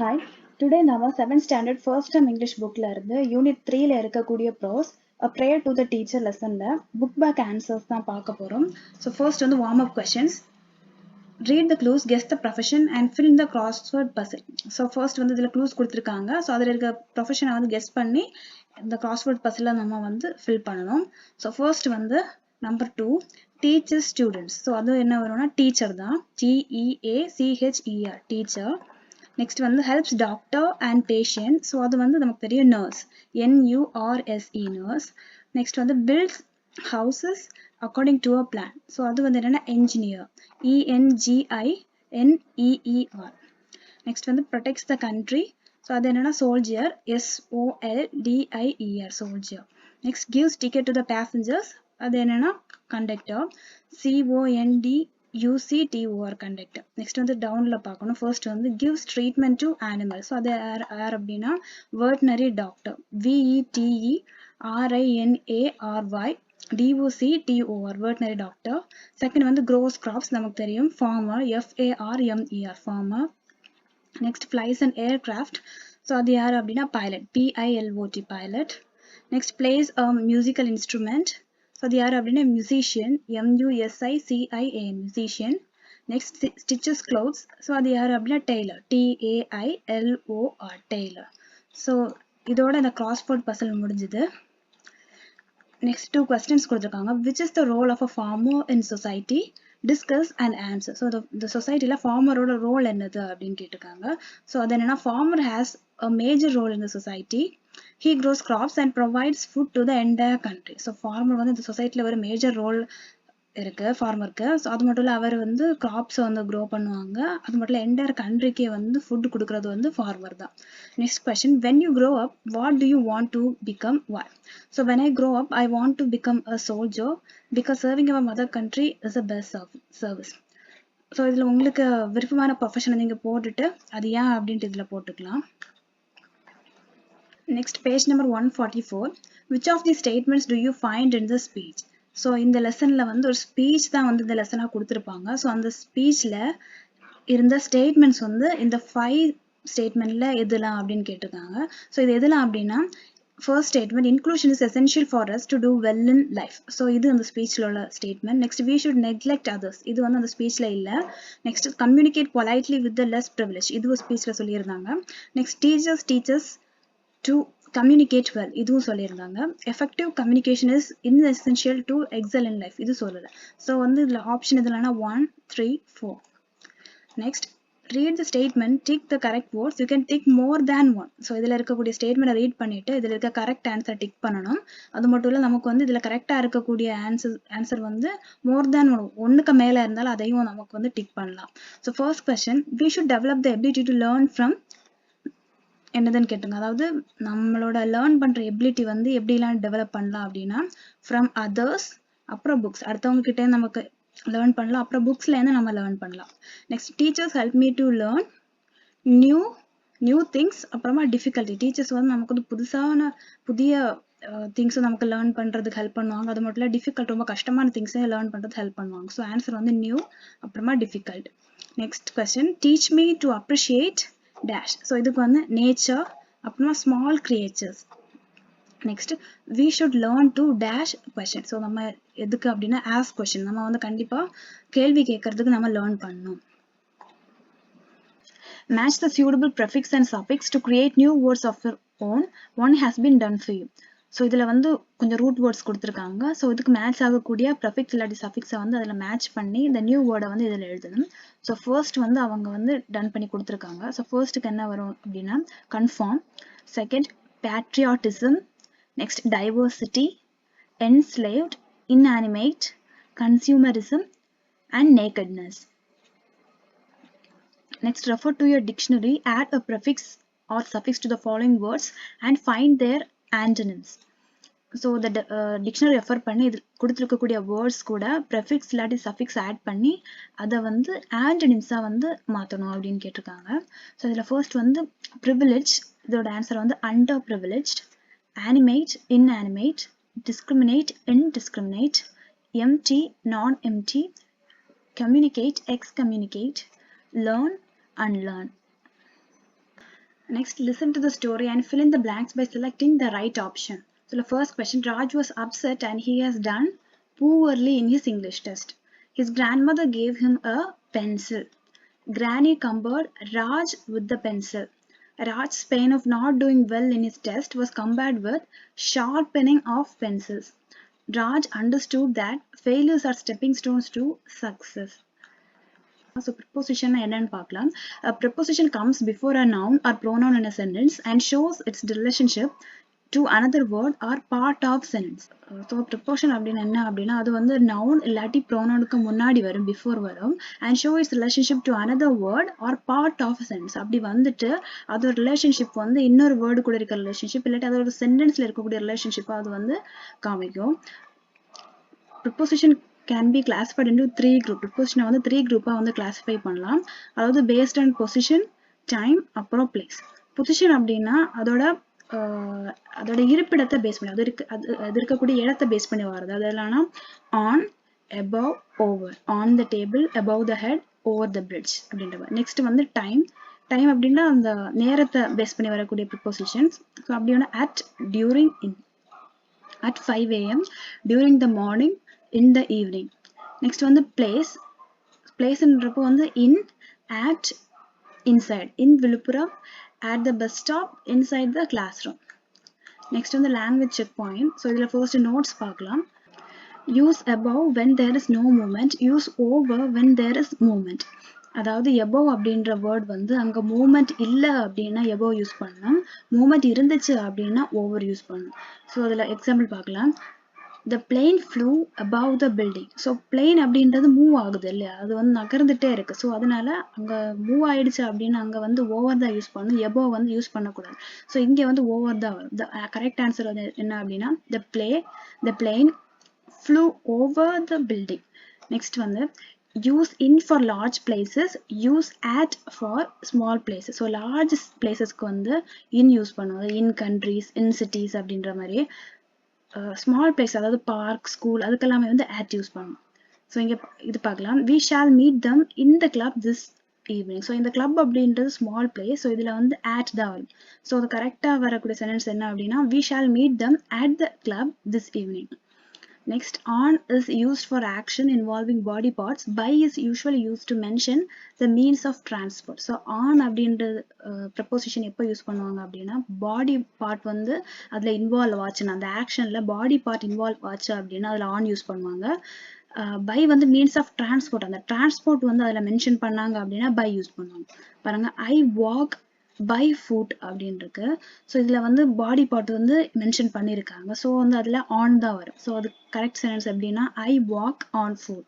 Hi, today நம்ம 7th standard first term English bookல இருந்து unit 3ல இருக்கக்கூடிய prose a prayer to the teacher lessonல book back answers தான் பார்க்க போறோம். So first வந்து warm up questions. Read the clues, guess the profession and fill in the crossword puzzle. So first வந்து இதுல clues கொடுத்திருக்காங்க. So அதுல இருக்க profession வந்து guess பண்ணி இந்த crossword puzzle நம்ம வந்து fill பண்ணணும். So first வந்து number 2 teaches students. So அது என்ன வரும்னா teacher தான். T-E-A-C-H-E-R teacher. Next வந்து helps doctor and patient. So அது வந்து நமக்கு தெரியும் nurse. N-U-R-S-E nurse. Next வந்து builds houses according to a plan. So அது வந்து என்னன்னா engineer. E-N-G-I-N-E-E-R. Next வந்து protects the country. So அது என்னன்னா soldier. S-O-L-D-I-E-R soldier. Next gives ticket to the passengers. அது என்னன்னா conductor. C-O-N-D-U-C-T-O-R conductor. Next வந்து downல பார்க்கணும். First வந்து gives treatment to animals. So அது யார் அப்படின்னா veterinary doctor. V-E-T-E-R-I-N-A-R-Y D-O-C-T-O-R veterinary doctor. Second வந்து grows crops நமக்கு தெரியும் farmer. F-A-R-M-E-R farmer. Next flies an aircraft. So அது யார் அப்படின்னா pilot. P-I-L-O-T pilot. Next plays a musical instrument. So அது யார் அப்படின்னா musician. M-U-S-I-C-I-A-N musician. Next stitches clothes. So அது யார் அப்படின்னா tailor. T-A-I-L-O-R tailor. So இதோட இந்த crossword puzzle முடிஞ்சுது. Next two questions கொடுத்திருக்காங்க. Which is the role of a farmer in society? Discuss and answer. So the societyல farmerோட role என்னது அப்படின்னு கேட்டிருக்காங்க. So அது என்னன்னா farmer has a major role in the society. He grows crops and provides food to the entire country. So farmer வந்து இந்த சொசைட்டில ஒரு major role இருக்கு ஃபார்மருக்கு. ஸோ அது மட்டும் இல்லை அவர் வந்து கிராப்ஸை வந்து க்ரோ பண்ணுவாங்க. அது மட்டும் இல்லை என்டையர் கண்ட்ரிக்கே வந்து ஃபுட் கொடுக்குறது வந்து ஃபார்மர் தான். Next question when you grow up what do you want to become what? So when I grow up I want to become a soldier because serving our mother country is a best service. So இதில் உங்களுக்கு விருப்பமான ப்ரொஃபஷனை நீங்கள் போட்டுட்டு அது ஏன் அப்படின்ட்டு இதில் போட்டுக்கலாம். Next page number 144. Which of these statements do you find in the speech? So இந்த லெசனில் வந்து ஒரு ஸ்பீச் தான் வந்து இந்த லெசனாக கொடுத்துருப்பாங்க. ஸோ அந்த ஸ்பீச்சில் இருந்த ஸ்டேட்மெண்ட்ஸ் வந்து இந்த 5 ஸ்டேட்மெண்ட்டில் எதுலாம் அப்படின்னு கேட்டிருக்காங்க. ஸோ இது எதுலாம் அப்படின்னா first statement inclusion is essential for us to do well in life. So இது அந்த ஸ்பீச்சில் உள்ள statement. Next we should neglect others. இது வந்து அந்த ஸ்பீச்சில் இல்லை. Next communicate politely with the less privilege. இதுவும் ஸ்பீச்சில் சொல்லியிருந்தாங்க. Next teachers to communicate well. இதுவும் சொல்லியிருந்தாங்க. effective communication is essential to excel in life. இது சொல்லல. ஸோ வந்து இதில் ஆப்ஷன் இதுலனா 1, 3, 4. Next read the statement, tick the correct words. You can tick more than one. So இதில் இருக்கக்கூடிய ஸ்டேட்மெண்ட்டை ரீட் பண்ணிட்டு இதில் இருக்க கரெக்ட் ஆன்சர் டிக் பண்ணணும். அது மட்டும் இல்லை நமக்கு வந்து இதில் கரெக்டாக இருக்கக்கூடிய ஆன்சர் வந்து மோர் தேன் ஒன்றுக்கு மேலே இருந்தாலும் அதையும் நமக்கு வந்து டிக் பண்ணலாம். So first question we should develop the ability to learn from என்னதுன்னு கேட்டுங்க. அதாவது நம்மளோட லேர்ன் பண்ணுற எபிலிட்டி வந்து எப்படிலாம் டெவலப் பண்ணலாம் அப்படின்னா ஃப்ரம் அதர்ஸ், அப்புறம் புக்ஸ், அடுத்தவங்க கிட்டே நமக்கு லேர்ன் பண்ணலாம், அப்புறம் புக்ஸ்லேருந்து நம்ம லேர்ன் பண்ணலாம். Next teachers help me to learn new things. அப்புறமா டிஃபிகல்ட்டி, டீச்சர்ஸ் வந்து நமக்கு வந்து புதிய திங்ஸும் நமக்கு லேர்ன் பண்ணுறதுக்கு ஹெல்ப் பண்ணுவாங்க. அது மட்டும் இல்லை டிஃபிகல்ட், ரொம்ப கஷ்டமான திங்ஸை லேர்ன் பண்ணுறதுக்கு ஹெல்ப் பண்ணுவாங்க. ஸோ ஆன்சர் வந்து நியூ, அப்புறமா difficult. Next question teach me to appreciate dash. So இதுக்கு வந்து நேச்சர், அப்புறமா small creatures. Next we should learn to dash question. So நம்ம எதுக்கு அப்படின்னா ஆஸ்க் கொஸ்டின். நம்ம வந்து கண்டிப்பாக கேள்வி கேட்கறதுக்கு நம்ம லேர்ன் பண்ணணும். Match the suitable prefix and suffix to create new words of your own. One has been done for you. So இதில் வந்து கொஞ்சம் ரூட் வேர்ட்ஸ் கொடுத்துருக்காங்க. ஸோ இதுக்கு மேட்ச் ஆகக்கூடிய ப்ரெஃபிக்ஸ் இல்லாட்டி சஃபிக்ஸை வந்து அதில் மேட்ச் பண்ணி இந்த நியூ வேர்டை வந்து இதில் எழுதணும். ஸோ ஃபர்ஸ்ட் வந்து அவங்க வந்து டன் பண்ணி கொடுத்துருக்காங்க. ஸோ ஃபர்ஸ்ட்டுக்கு என்ன வரும் அப்படின்னா confirm, second patriotism, next diversity, enslaved, inanimate, consumerism and nakedness. Next, refer to your dictionary, add a prefix or suffix to the following words and find their antonyms. So the dictionary refer பண்ணி இது கொடுத்துருக்கக்கூடிய words கூட prefix இல்லாட்டி suffix add பண்ணி அதை வந்து ஆன்டனிம்ஸாக வந்து மாற்றணும் அப்படின்னு கேட்டிருக்காங்க. ஸோ இதில் ஃபர்ஸ்ட் வந்து ப்ரிவிலேஜ், இதோட ஆன்சர் வந்து underprivileged, animate, inanimate, discriminate, indiscriminate, empty, non empty, communicate, excommunicate, learn, unlearn. Next, listen to the story and fill in the blanks by selecting the right option. So the first question, Raj was upset and he has done poorly in his English test. His grandmother gave him a pencil. Granny compared Raj with the pencil. Raj's pain of not doing well in his test was compared with sharpening of pencils. Raj understood that failures are stepping stones to success. So preposition என்னன்னு பார்க்கலாம். A preposition comes before a noun or pronoun in a sentence and shows its relationship to another word or part of sentence. So preposition அப்படின்னா என்ன அப்படின்னா அது வந்து noun இல்லாட்டி pronounக்கு முன்னாடி வரும் before வரும் and show its relationship to another word or part of a sentence. அப்படி வந்துட்டு அதோட relationship வந்து இன்னொரு word கூட இருக்க relationship இல்லாட்டி அதோட sentenceல இருக்கக்கூடிய relationship அது வந்து காமிக்கும். Preposition can be classified into three groups. Preposition வந்து three group வந்து classify பண்ணலாம். அதாவது based on position, time, அப்புறம் place. Position அப்படின்னா அதோட இருப்பிடத்தை பேஸ் பண்ணி அது இருக்கக்கூடிய இடத்தை பேஸ் பண்ணி வர்றது. அதெல்லாம் on, above, over, on the table, above the head, over the bridge அப்படின்ற. நெக்ஸ்ட் வந்து time. டைம் அப்படின்னா அந்த நேரத்தை பேஸ் பண்ணி வரக்கூடிய prepositions. ஸோ அப்படின்னா at, during, in. At 5 a.m. during the morning, in the evening. Next வந்து place. Placeன்றப்போ வந்து in, at, inside. In Viluppuram, at the bus stop, inside the classroom. Next வந்து language checkpoint. So இதில் first notes பார்க்கலாம். Use above when there is no movement. Use over when there is movement. அதாவது above அப்படின்ற word வந்து அங்க moment இல்லை அப்படின்னா above use பண்ணணும். மூமெண்ட் இருந்துச்சு அப்படின்னா over யூஸ் பண்ணணும். ஸோ அதில் எக்ஸாம்பிள் பார்க்கலாம். The plane flew above the building. So plane அப்படின்றது மூவ் ஆகுது இல்லையா, அது வந்து நகர்ந்துட்டே இருக்கு. ஸோ அதனால அங்க மூவ் ஆயிடுச்சு அப்படின்னா அங்க வந்து ஓவர் தான் யூஸ் பண்ணணும், above வந்து யூஸ் பண்ணக்கூடாது. ஸோ இங்க வந்து ஓவர் தான் வரும். கரெக்ட் ஆன்சர் வந்து என்ன அப்படின்னா the plane flew over the building. Next வந்து use in for large places, use at for small places. So large placesக்கு வந்து in யூஸ் பண்ணுவோம், in countries, in cities அப்படின்ற மாதிரி. ஸ்மால் பிளேஸ் அதாவது பார்க், ஸ்கூல் அதுக்கெல்லாமே வந்து at யூஸ் பண்ணுவோம். So இங்கே இது பார்க்கலாம். we shall meet them in the club this evening. So இந்த club அப்படின்றது ஸ்மால் பிளேஸ். ஸோ இதில் வந்து at தான் வரும். ஸோ அது கரெக்டாக வரக்கூடிய சென்டென்ஸ் என்ன அப்படின்னா we shall meet them at the club this evening. Next, on is used for action involving body parts. By is usually used to mention the means of transport. So on அப்படின்ற preposition எப்போ use பண்ணுவாங்க அப்படின்னா body part வந்து அதில் involve ஆச்சுன்னா அந்த ஆக்ஷனில் body part involve ஆச்சு அப்படின்னா அதில் on யூஸ் பண்ணுவாங்க. by வந்து மீன்ஸ் ஆஃப் டிரான்ஸ்போர்ட், அந்த டிரான்ஸ்போர்ட் வந்து அதில் மென்ஷன் பண்ணாங்க அப்படின்னா by யூஸ் பண்ணுவாங்க. பாருங்க, I walk by foot அப்படின்னு இருக்கு. ஸோ இதில் வந்து பாடி பார்ட் வந்து மென்ஷன் பண்ணியிருக்காங்க. ஸோ வந்து அதில் ஆன் தான் வரும். ஸோ அது கரெக்ட் சென்டென்ஸ் எப்படின்னா I walk on foot.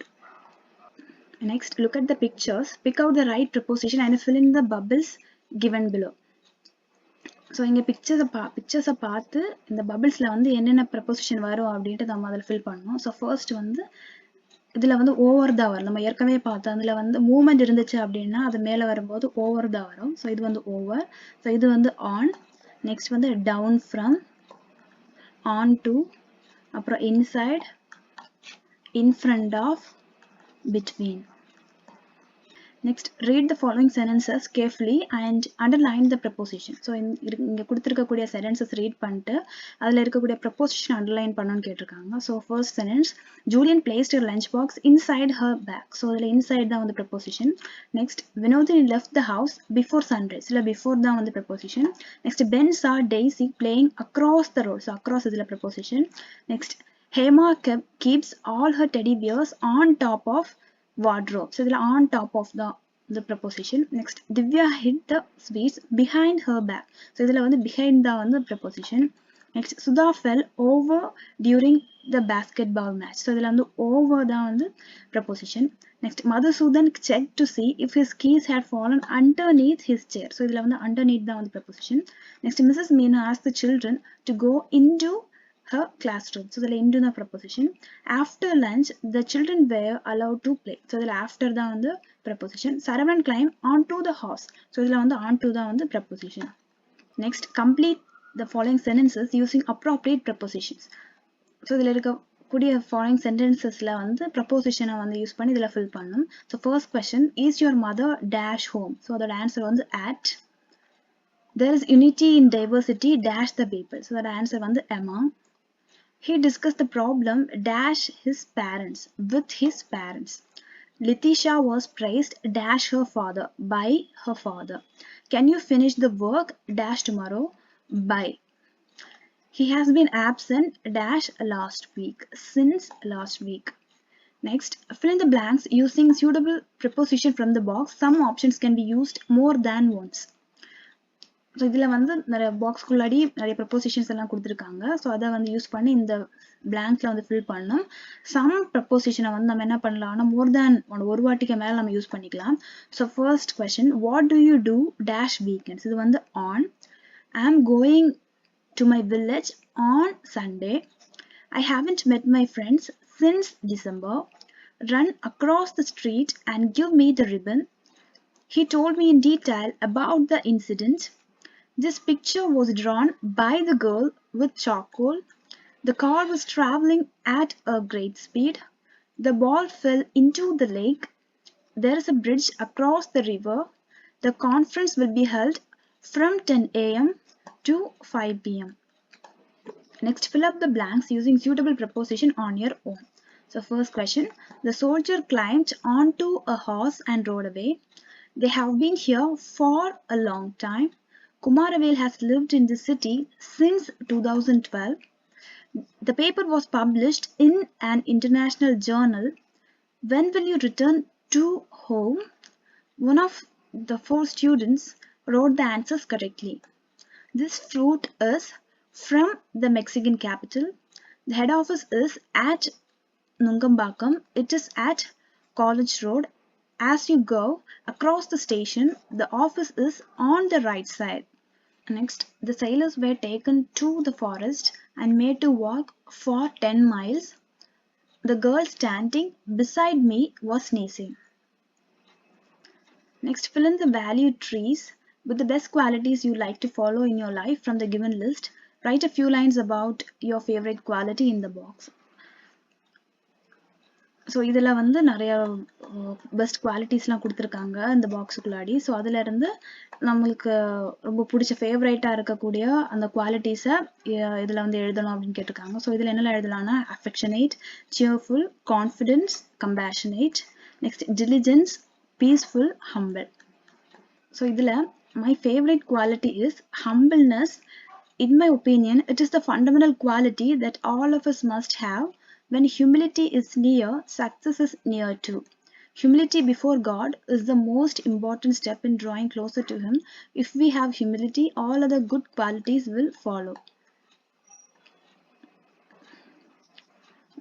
Next, look at the pictures. Pick out the right preposition and fill in the bubbles given below. So இங்கே பிக்சர்ஸை பார்த்து இந்த பபிள்ஸில் வந்து என்னென்ன ப்ரெப்போசிஷன் வரும் அப்படின்ட்டு நம்ம அதில் ஃபில் பண்ணணும். ஸோ ஃபர்ஸ்ட் வந்து இதில் வந்து ஓவர் தான் வரும். நம்ம ஏற்கனவே பார்த்தோம் அதில் வந்து மூமெண்ட் இருந்துச்சு அப்படின்னா அது மேலே வரும்போது ஓவர் தான் வரும். ஸோ இது வந்து ஓவர். ஸோ இது வந்து ஆன். நெக்ஸ்ட் வந்து டவுன் ஃப்ரம், ஆன் டு, அப்புறம் inside, in front of, between. Next, read the following sentences carefully and underline the preposition. So இங்க கொடுத்திருக்கக்கூடிய sentences read பண்ணிட்டு அதில் இருக்கக்கூடிய preposition underline பண்ணணும்னு கேட்டிருக்காங்க. So first sentence, Julian placed her lunchbox inside her bag. So அதில் inside தான் வந்து preposition. Next, Vinodini left the house before sunrise. இல்லை before தான் வந்து preposition. Next, Ben saw Daisy playing across the road. So across இதில் preposition. Next, Hema keeps all her teddy bears on top of wardrobe. So இதில் on top of the preposition. Next, Divya hid the sweets behind her back. So இதில் வந்து behind தான் வந்து preposition. Next, Sudha fell over during the basketball match. So இதில் வந்து over தான் வந்து preposition. Next, Madhusudan checked to see if his keys had fallen underneath his chair. So இதில் வந்து underneath தான் வந்து preposition. Next, Mrs. Meena asked the children to go into her classroom. So இதில் into the preposition. After lunch, the children were allowed to play. So இதில் after தான் வந்து preposition. Saravanan climbed onto the horse. So இதில் வந்து onto தான் வந்து preposition. Next, complete the following sentences using appropriate prepositions. So இதில் இருக்கக்கூடிய following sentencesல வந்து preposition வந்து யூஸ் பண்ணி இதில் fill பண்ணணும். So first question, is your mother dash home? So அதோட answer வந்து at. There is unity in diversity dash the people. So that answer வந்து among. He discussed the problem dash his parents with his parents. Letitia was praised dash her father by her father. Can you finish the work dash tomorrow by. He has been absent dash last week since last week. Next, fill in the blanks using suitable preposition from the box. Some options can be used more than once. So இதில் வந்து நிறைய பாக்ஸ்குள்ளாடி நிறைய prepositions எல்லாம் கொடுத்துருக்காங்க. So அதை வந்து use பண்ணி இந்த பிளாங்க்ல வந்து ஃபில் பண்ணணும். சம் ப்ரப்போசிஷனை வந்து நம்ம என்ன பண்ணலாம்னா மோர் தேன் ஒரு வாட்டிக்கு மேலே நம்ம யூஸ் பண்ணிக்கலாம். So first question, what do you do dash weekends. இது வந்து on. I am going to my village on Sunday. I haven't met my friends since December. Run across the street and give me the ribbon. He told me in detail about the incident. This picture was drawn by the girl with charcoal. The car was traveling at a great speed. The ball fell into the lake. There is a bridge across the river. The conference will be held from 10 a.m. to 5 p.m. Next, fill up the blanks using suitable preposition on your own. So first question, the soldier climbed onto a horse and rode away. They have been here for a long time. Kumaravel has lived in the city since 2012. The paper was published in an international journal. When will you return to home? One of the 4 students wrote the answers correctly. This fruit is from the Mexican capital. The head office is at Nungambakam. It is at College Road. As you go across the station, the office is on the right side. Next, the sailors were taken to the forest and made to walk for 10 miles. The girl standing beside me was sneezing. Next, fill in the value trees with the best qualities you like to follow in your life from the given list. Write a few lines about your favorite quality in the box. So இதில் வந்து நிறைய best குவாலிட்டிஸ்லாம் கொடுத்துருக்காங்க இந்த பாக்ஸுக்குள்ளாடி. So அதிலிருந்து நம்மளுக்கு ரொம்ப பிடிச்ச ஃபேவரேட்டாக இருக்கக்கூடிய அந்த குவாலிட்டிஸை இதில் வந்து எழுதணும் அப்படின்னு கேட்டிருக்காங்க. ஸோ இதில் என்னெல்லாம் எழுதலாம்னா affectionate, cheerful, confidence, compassionate, next diligence, peaceful, humble. So இதில் my favourite quality is humbleness. In my opinion, it is the fundamental quality that all of us must have. When humility is near, success is near too. Humility before God is the most important step in drawing closer to Him. If we have humility, all other good qualities will follow.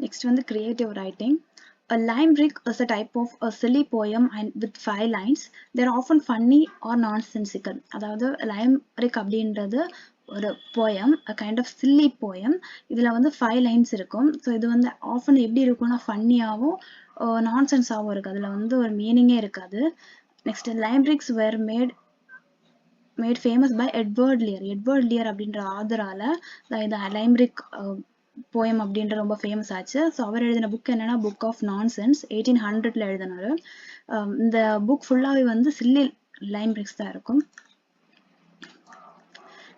Next one, the creative writing. A limerick is a type of a silly poem and with 5 lines. They are often funny or nonsensical. அதாவது limerick அப்படின்றது ஒரு poem, a kind of silly poem. இதில் வந்து 5 lines இருக்கும். So இது வந்து often எப்படி இருக்கும்னா ஃபன்னியாகவும் நான்சென்ஸாகவும் இருக்குது. அதில் வந்து ஒரு மீனிங்கே இருக்காது. Next, limericks were made famous by Edward Lear அப்படின்ற ஆதரால் இந்த லிமெரிக் போயம் அப்படின்ற ரொம்ப ஃபேமஸ் ஆச்சு. ஸோ அவர் எழுதின புக் என்னன்னா புக் ஆஃப் நான்சென்ஸ், 1800 எழுதினாரு. இந்த புக் ஃபுல்லாகவே வந்து சில்லி லிமெரிக்ஸ் தான் இருக்கும்.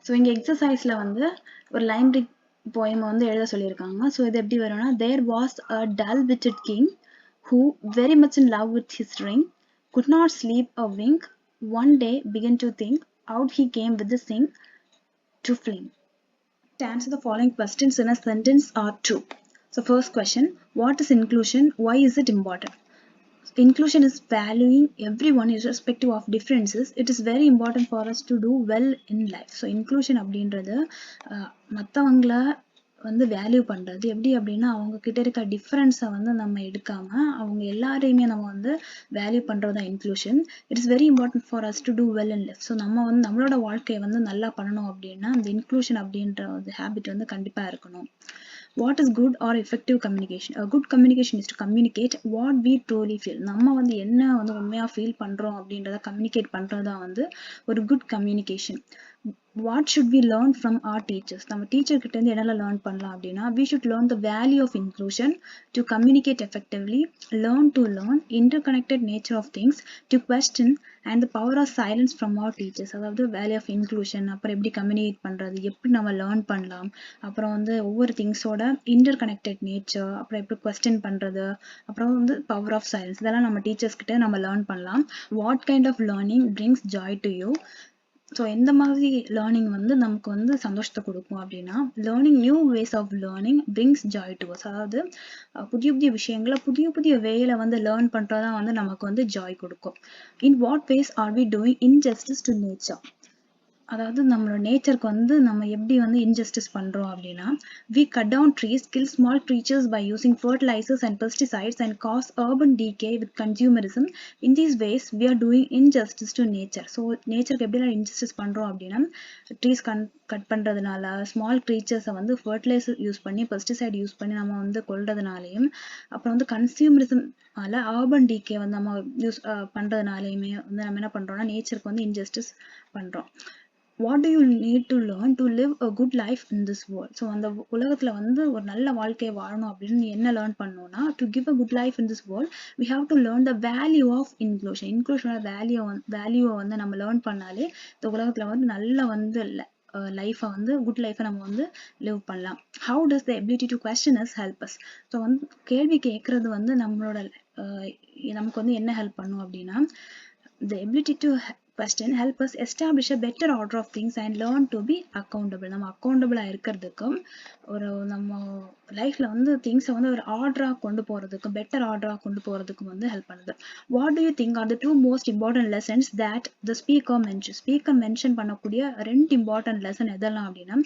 ஸோ இங்கே எக்ஸசைஸில் வந்து ஒரு லிமெரிக் போயம் வந்து எழுத சொல்லியிருக்காங்க. ஸோ இது எப்படி வரும்னா, there was a dull witted king who very much in love with his ring could not sleep a wink. One day began to think, out he came with the sing to fling. Answer the following questions in a sentence or two. So first question, what is inclusion? Why is it important? Inclusion is valuing everyone irrespective of differences. It is very important for us to do well in life. So inclusion அப்படின்றது மற்றவங்கள வந்து value பண்ணுறது எப்படி அப்படின்னா, அவங்க கிட்ட இருக்க டிஃப்ரென்ஸை வந்து நம்ம எடுக்காம அவங்க எல்லாரையுமே நம்ம வந்து வேல்யூ பண்ணுறது தான் inclusion. It is very important for us to do well in life. So நம்ம வந்து நம்மளோட வாழ்க்கையை வந்து நல்லா பண்ணணும் அப்படின்னா அந்த இன்க்ளூஷன் அப்படின்ற ஒரு ஹேபிட் வந்து கண்டிப்பாக இருக்கணும். What is good or effective communication? A good communication is to communicate what we truly feel. நம்ம வந்து என்ன வந்து உண்மையாக ஃபீல் பண்ணுறோம் அப்படின்றத கம்யூனிகேட் பண்ணுறது தான் வந்து ஒரு good communication. what should we learn from our teachers? நம்ம டீச்சர் கிட்ட இருந்து என்னெல்லாம் லேர்ன் பண்ணலாம் அப்படின்னா, we should learn the value of inclusion, to communicate effectively, learn to learn, interconnected nature of things, to question, and the power of silence from our teachers. அதாவது value of inclusion, அப்புறம் எப்படி communicate பண்றது, எப்படி நம்ம learn பண்ணலாம், அப்புறம் வந்து ஒவ்வொரு திங்ஸோட இன்டர் கனெக்டட் நேச்சர், அப்புறம் எப்படி கொஸ்டின் பண்றது, அப்புறம் வந்து பவர் ஆஃப் சைலன்ஸ், இதெல்லாம் நம்ம டீச்சர்ஸ் கிட்ட நம்ம லேர்ன் பண்ணலாம். What kind of learning brings joy to you? So எந்த மாதிரி லேர்னிங் வந்து நமக்கு வந்து சந்தோஷத்தை கொடுக்கும் அப்படின்னா, learning new ways of learning brings joy to us. அதாவது புதிய புதிய விஷயங்களை புதிய புதிய வேல வந்து லேர்ன் பண்ணுறதான் வந்து நமக்கு வந்து ஜாய் கொடுக்கும். In what ways are we doing injustice to nature? அதாவது நம்மளோட நேச்சருக்கு வந்து நம்ம எப்படி வந்து இன்ஜஸ்டிஸ் பண்றோம் அப்படின்னா, we cut down trees, kill small creatures by using fertilizers and pesticides, and cause urban decay with consumerism. In these ways we are doing injustice to nature. So நேச்சருக்கு எப்படி நான் இன்ஜஸ்டிஸ் பண்றோம் அப்படின்னா, ட்ரீஸ் கட் பண்றதுனால, small கிரீச்சர்ஸை வந்து fertiliser use பண்ணி, pesticide use பண்ணி நம்ம வந்து கொல்றதுனாலையும், அப்புறம் வந்து கன்சியூமரிசம் ஆர்பன் டீகே வந்து நம்ம யூஸ் பண்றதுனாலையுமே வந்து நம்ம என்ன பண்றோம்னா நேச்சருக்கு வந்து இன்ஜஸ்டிஸ் பண்றோம். what do you need to learn to live a good life in this world? So அந்த உலகத்துல வந்து ஒரு நல்ல வாழ்க்கையை வாழணும் அப்படின்னு நீ என்ன லேர்ன் பண்ணணும்னா, to give a good life in this world we have to learn the value of inclusion. இன்க்ளூஷனோட வேல்யூவை வந்து நம்ம லேர்ன் பண்ணாலே இந்த உலகத்துல வந்து நல்ல வந்து லைஃபை வந்து குட் லைஃபை நம்ம வந்து லிவ் பண்ணலாம். how does the ability to question us help us? So வந்து கேள்வி கேட்கறது வந்து நம்மளோட நமக்கு வந்து என்ன ஹெல்ப் பண்ணும் அப்படின்னா, the ability to question help us establish a better order of things and learn to be accountable. நம்ம அக்கௌண்டபிளா இருக்கிறதுக்கும் ஒரு நம்ம லைஃப்ல வந்து திங்ஸை வந்து ஒரு ஆர்டரா கொண்டு போறதுக்கும் பெட்டர் ஆர்டரா கொண்டு போறதுக்கும் வந்து ஹெல்ப் பண்ணுது. What do you think are the two most important lessons that the speaker mention பண்ணக்கூடிய ரெண்டு இம்பார்ட்டன்ட் லெசன் எதெல்லாம் அப்படின்னா,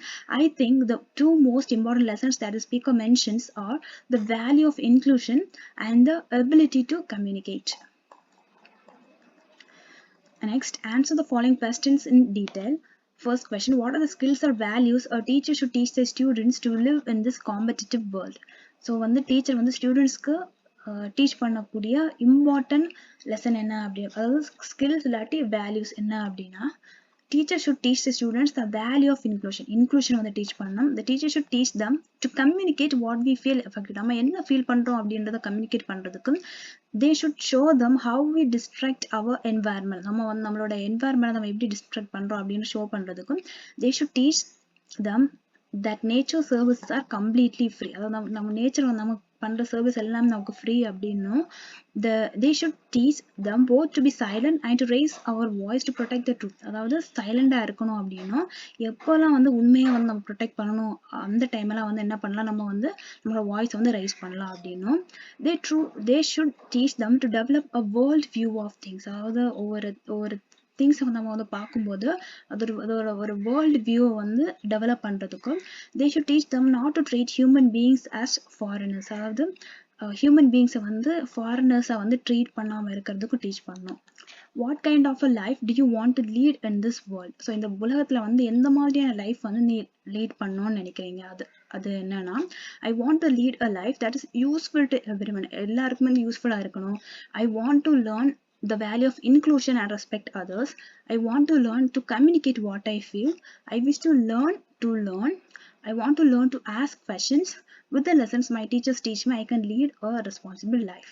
I think the two most important lessons that speaker mentions are the value of inclusion and the ability to communicate. Next, answer the following questions in detail. First question, what are the skills or values a teacher should teach their students to live in this competitive world? So வந்து teacher வந்து ஸ்டூடெண்ட்ஸ்க்கு teach பண்ணக்கூடிய important lesson என்ன அப்படி, அதாவது skills இல்லாட்டி values என்ன அப்படின்னா, teacher should teach the students the value of inclusion வந்து டீச் பண்ணணும். the teacher should teach them to communicate what we feel affected. நம்ம என்ன ஃபீல் பண்றோம் அப்படின்றத கம்யூனிகேட் பண்றதுக்கு they should show them how we distract our environment. நம்ம வந்து நம்மளோட environment நம்ம எப்படி distract பண்றோம் அப்படின்னு ஷோ பண்றதுக்கும் they should teach them that nature services are completely free. அதாவது நம்ம நேச்சர் வந்து நம்ம பண்ற சர்வீஸ் எல்லாம் நமக்கு ஃப்ரீ அப்படின்னும், they should teach them both to be silent and to raise our voice to protect the truth. அதாவது சைலண்டா இருக்கணும் அப்படின்னும், எப்போல்லாம் வந்து உண்மையை வந்து நம்ம ப்ரொடெக்ட் பண்ணணும் அந்த டைம்லாம் வந்து என்ன பண்ணலாம், நம்ம வந்து நம்மளோட வாய்ஸ் வந்து ரைஸ் பண்ணலாம் அப்படின்னும், they should teach them to develop a world view of things. அதாவது ஒவ்வொரு திங்ஸை நம்ம வந்து பார்க்கும்போது அதோட ஒரு வேர்ல்டு வியூவை வந்து டெவலப் பண்ணுறதுக்கும், they should teach them not to treat human beings as foreigners. அதாவது ஹியூமன் பீயிங்ஸை வந்து ஃபாரினர்ஸை வந்து ட்ரீட் பண்ணாமல் இருக்கிறதுக்கும் டீச் பண்ணணும். What kind of a life do you want to lead in this world? So இந்த உலகத்தில் வந்து எந்த மாதிரியான லைஃப் வந்து நீ லீட் பண்ணணும்னு நினைக்கிறீங்க? அது என்னன்னா, ஐ want to lead a life that is useful to everyone. எல்லாருக்குமே வந்து யூஸ்ஃபுல்லாக இருக்கணும். ஐ want to learn the value of inclusion and respect others. I want to learn to communicate what I feel. I wish to learn. I want to learn to ask questions. With the lessons my teachers teach me, I can lead a responsible life.